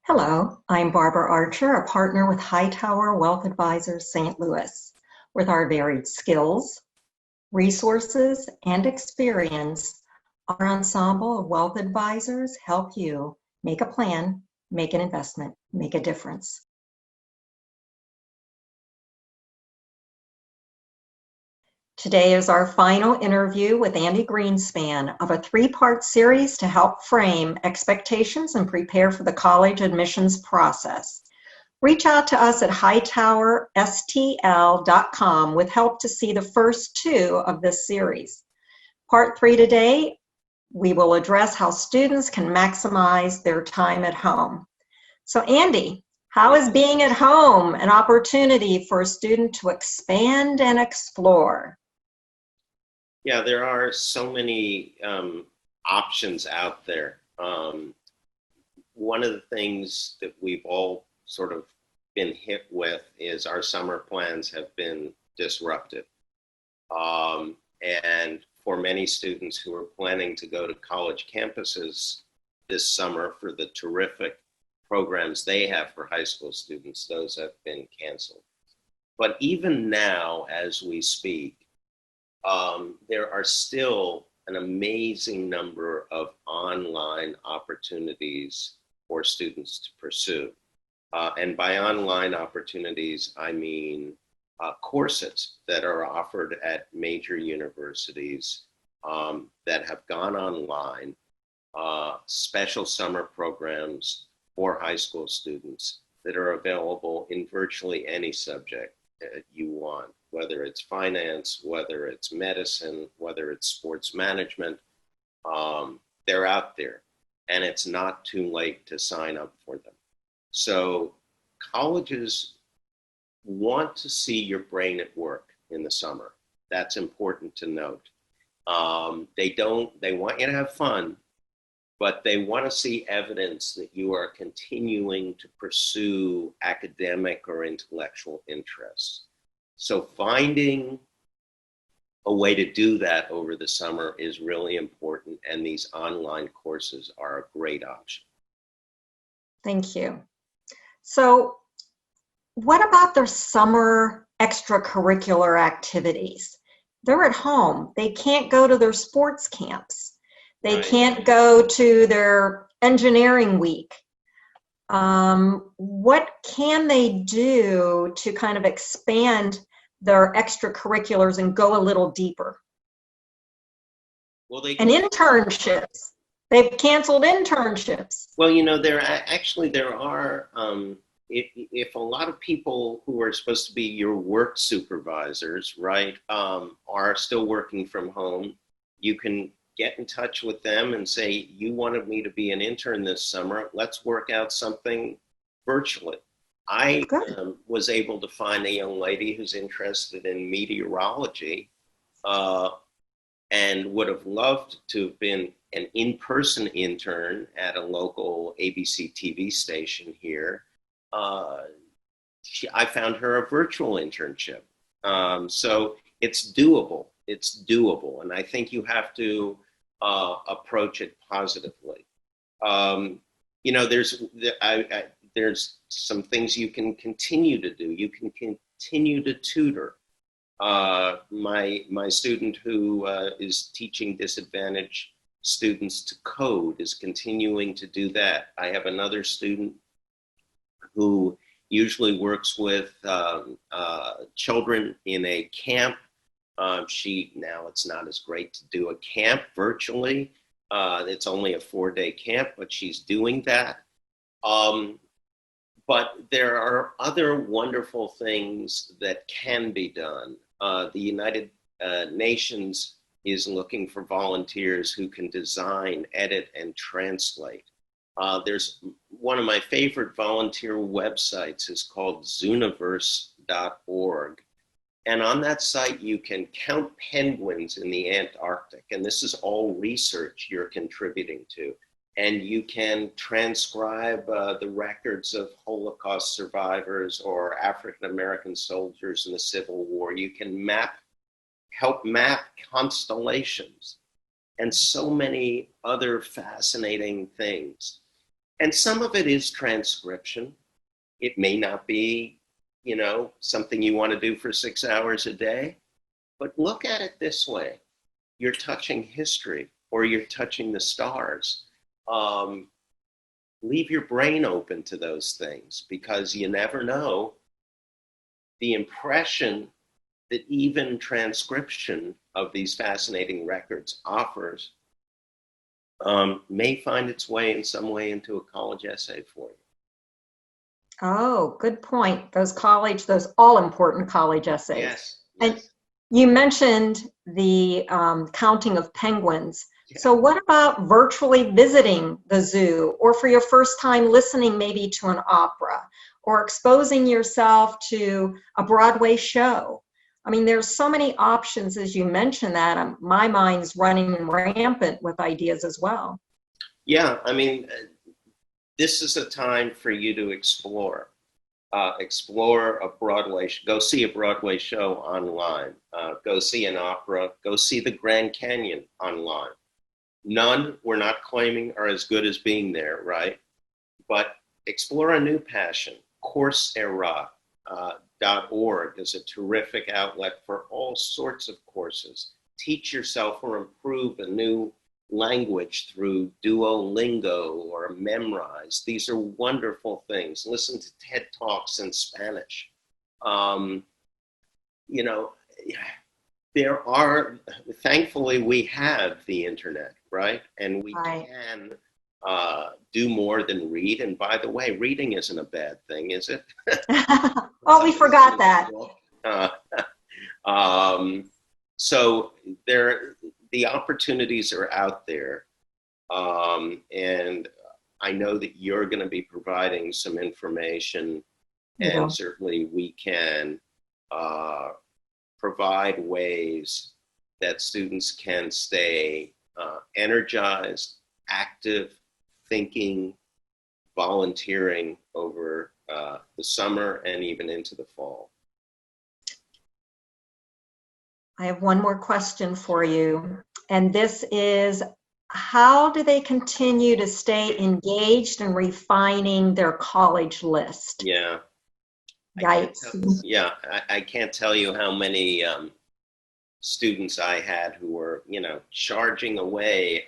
Hello, I'm Barbara Archer, a partner with Hightower Wealth Advisors, St. Louis. With our varied skills, resources, and experience, our ensemble of wealth advisors help you make a plan, make an investment, make a difference. Today is our final interview with Andy Greenspan of a three-part series to help frame expectations and prepare for the college admissions process. Reach out to us at hightowerstl.com with help to see the first two of this series. Part 3 today, we will address how students can maximize their time at home. So Andy, how is being at home an opportunity for a student to expand and explore? Yeah, there are so many options out there. One of the things that we've all sort of been hit with is our summer plans have been disrupted. And for many students who are planning to go to college campuses this summer for the terrific programs they have for high school students, those have been canceled. But even now, as we speak, there are still an amazing number of online opportunities for students to pursue. And by online opportunities, I mean courses that are offered at major universities that have gone online, special summer programs for high school students that are available in virtually any subject you want, whether it's finance, whether it's medicine, whether it's sports management. They're out there, and it's not too late to sign up for them. So colleges want to see your brain at work in the summer. That's important to note. They want you to have fun, but they want to see evidence that you are continuing to pursue academic or intellectual interests. So finding a way to do that over the summer is really important, and these online courses are a great option. Thank you. So what about their summer extracurricular activities? They're at home. They can't go to their sports camps. They can't go to their engineering week. What can they do to kind of expand their extracurriculars and go a little deeper? Well, and internships. They've canceled internships. Well, there are, if a lot of people who are supposed to be your work supervisors, right, are still working from home, you can get in touch with them and say, you wanted me to be an intern this summer, let's work out something virtually. I was able to find a young lady who's interested in meteorology and would have loved to have been an in-person intern at a local ABC TV station here. I found her a virtual internship. So it's doable. It's doable. And I think you have to approach it positively. There's some things you can continue to do. You can continue to tutor. My student who is teaching disadvantaged students to code is continuing to do that. I have another student who usually works with children in a camp. Now it's not as great to do a camp virtually. It's only a 4-day camp, but she's doing that. But there are other wonderful things that can be done. The United Nations is looking for volunteers who can design, edit, and translate. There's one of my favorite volunteer websites is called zooniverse.org. And on that site, you can count penguins in the Antarctic. And this is all research you're contributing to. And you can transcribe the records of Holocaust survivors or African-American soldiers in the Civil War. You can help map constellations and so many other fascinating things. And some of it is transcription. It may not be, something you want to do for 6 hours a day, but look at it this way. You're touching history or you're touching the stars. Leave your brain open to those things because you never know the impression that even transcription of these fascinating records offers may find its way in some way into a college essay for you. Oh, good point. Those all important college essays. Yes. And you mentioned the counting of penguins. Yeah. So what about virtually visiting the zoo, or for your first time listening maybe to an opera, or exposing yourself to a Broadway show? I mean, there's so many options as you mentioned that. My mind's running rampant with ideas as well. Yeah, I mean, this is a time for you to explore. Explore a Broadway, go see a Broadway show online, go see an opera, go see the Grand Canyon online. None, we're not claiming, are as good as being there, right? But explore a new passion. Coursera.org is a terrific outlet for all sorts of courses. Teach yourself or improve a new language through Duolingo or Memrise. These are wonderful things. Listen to TED Talks in Spanish. Thankfully, we have the internet, right? And we can do more than read. And by the way, reading isn't a bad thing, is it? Oh, we forgot that. So the opportunities are out there. And I know that you're going to be providing some information, and certainly we can provide ways that students can stay energized, active, thinking, volunteering over the summer and even into the fall. I have one more question for you, and this is, how do they continue to stay engaged in refining their college list? Yeah. Yikes. I can't tell you how many students I had who were,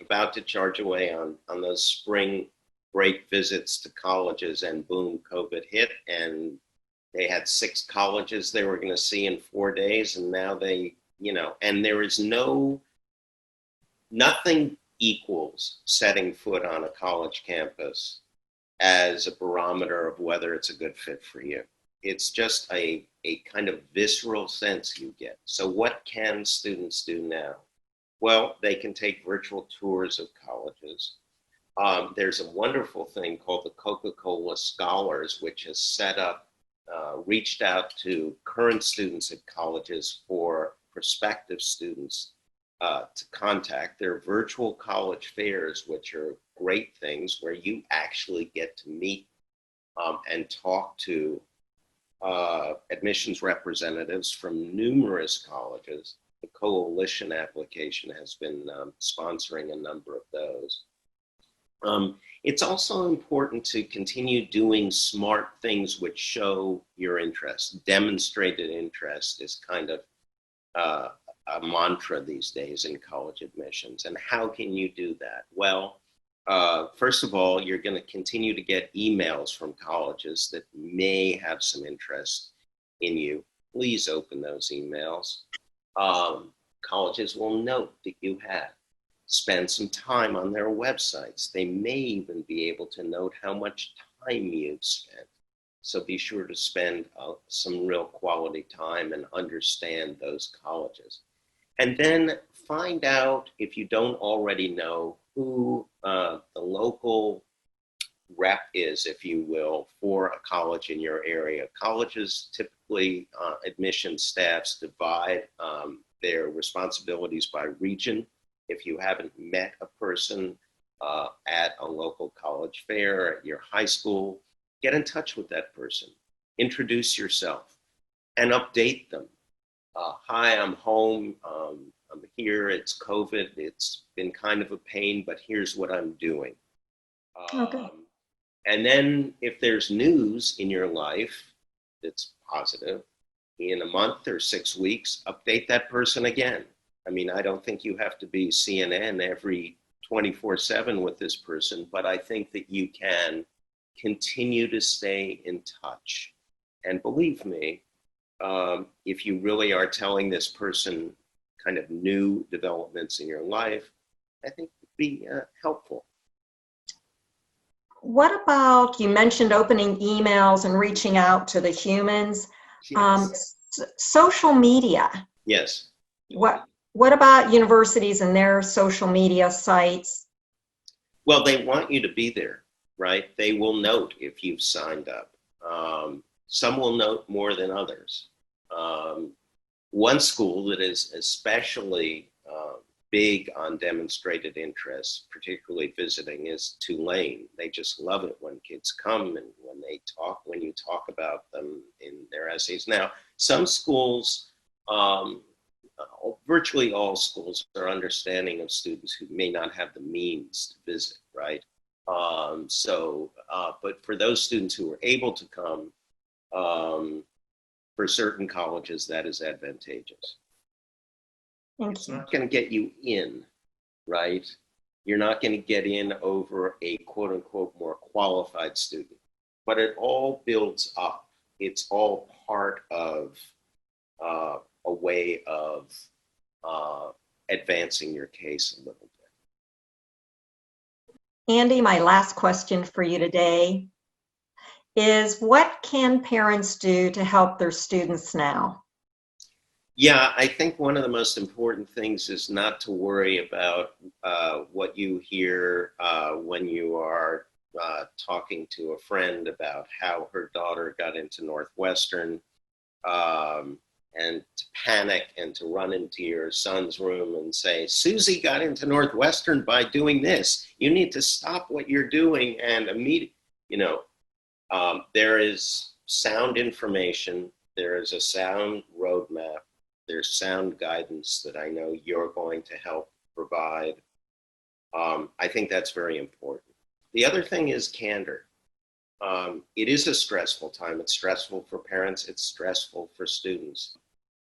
about to charge away on those spring break visits to colleges, and boom, COVID hit, and they had 6 colleges they were going to see in 4 days, and now they, and there is nothing equals setting foot on a college campus as a barometer of whether it's a good fit for you. It's just a kind of visceral sense you get. So what can students do now? Well, they can take virtual tours of colleges. There's a wonderful thing called the Coca-Cola Scholars, which has set up, reached out to current students at colleges for prospective students to contact. Their virtual college fairs, which are great things where you actually get to meet and talk to admissions representatives from numerous colleges. The Coalition application has been sponsoring a number of those. It's also important to continue doing smart things which show your interest. Demonstrated interest is kind of a mantra these days in college admissions. And how can you do that? Well, first of all, you're going to continue to get emails from colleges that may have some interest in you. Please open those emails. Colleges will note that you have. Spend some time on their websites. They may even be able to note how much time you've spent. So be sure to spend some real quality time and understand those colleges. And then find out, if you don't already know, who the local rep is, if you will, for a college in your area. Colleges typically, admission staffs divide their responsibilities by region. If you haven't met a person at a local college fair, at your high school, get in touch with that person. Introduce yourself and update them. Hi, I'm home. I'm here. It's COVID. It's been kind of a pain, but here's what I'm doing. Okay. And then if there's news in your life that's positive, in a month or 6 weeks, update that person again. I mean, I don't think you have to be CNN every 24/7 with this person, but I think that you can continue to stay in touch. And believe me, if you really are telling this person kind of new developments in your life, I think it would be helpful. What about, you mentioned opening emails and reaching out to the humans. Yes. Social media. Yes. What about universities and their social media sites? Well, they want you to be there, right? They will note if you've signed up. Some will note more than others. One school that is especially big on demonstrated interest, particularly visiting, is Tulane. They just love it when kids come and when you talk about them in their essays. Now, some schools, virtually all schools, are understanding of students who may not have the means to visit, right? But for those students who are able to come, for certain colleges, that is advantageous. It's not going to get you in, right? You're not going to get in over a quote unquote more qualified student, but it all builds up. It's all part of a way of advancing your case a little bit. Andy, my last question for you today is, what can parents do to help their students now? Yeah, I think one of the most important things is not to worry about what you hear when you are talking to a friend about how her daughter got into Northwestern, and to panic and to run into your son's room and say, Susie got into Northwestern by doing this. You need to stop what you're doing and immediately, there is sound information. There is a sound roadmap. There's sound guidance that I know you're going to help provide. I think that's very important. The other thing is candor. It is a stressful time. It's stressful for parents. It's stressful for students.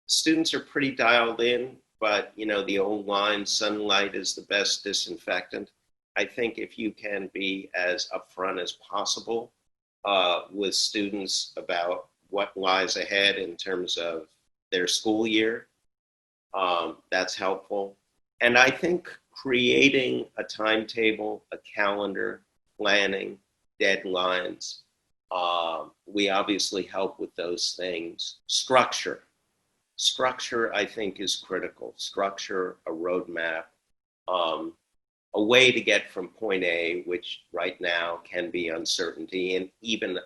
Students are pretty dialed in, but the old line, sunlight is the best disinfectant. I think if you can be as upfront as possible with students about what lies ahead in terms of their school year, that's helpful. And I think creating a timetable, a calendar, planning, deadlines, we obviously help with those things. Structure, I think, is critical. Structure, a roadmap, a way to get from point A, which right now can be uncertainty, and even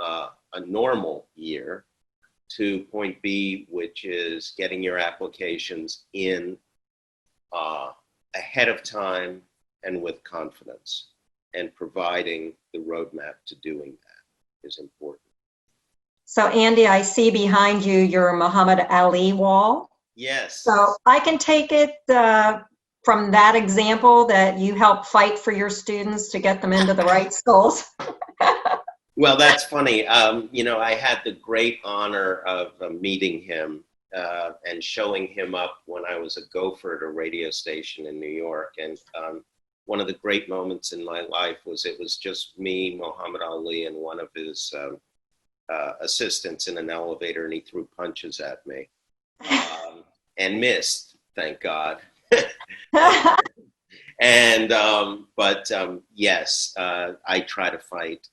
a normal year, to point B, which is getting your applications in ahead of time and with confidence, and providing the roadmap to doing that is important. So Andy, I see behind you your Muhammad Ali wall. Yes. So I can take it from that example that you help fight for your students to get them into the right schools. Well, that's funny. I had the great honor of meeting him and showing him up when I was a gopher at a radio station in New York. And one of the great moments in my life was it was just me, Muhammad Ali, and one of his assistants in an elevator, and he threw punches at me and missed, thank God. Yes, I try to fight.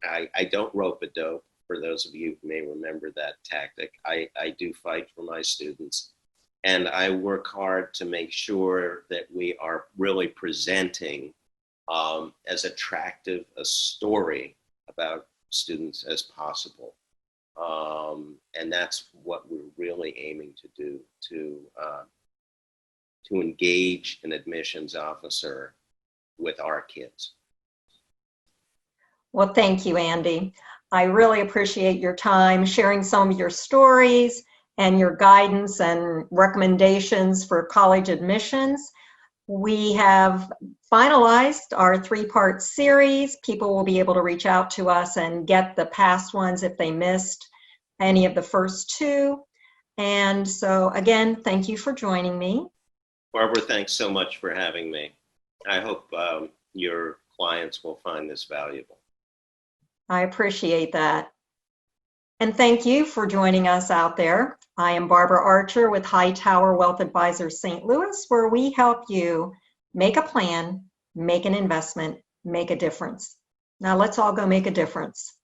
I don't rope a dope, for those of you who may remember that tactic. I do fight for my students, and I work hard to make sure that we are really presenting as attractive a story about students as possible. And that's what we're really aiming to do, to engage an admissions officer with our kids. Well, thank you, Andy. I really appreciate your time sharing some of your stories and your guidance and recommendations for college admissions. We have finalized our 3-part series. People will be able to reach out to us and get the past ones if they missed any of the first 2. And so again, thank you for joining me. Barbara, thanks so much for having me. I hope your clients will find this valuable. I appreciate that. And thank you for joining us out there. I am Barbara Archer with Hightower Wealth Advisors St. Louis, where we help you make a plan, make an investment, make a difference. Now let's all go make a difference.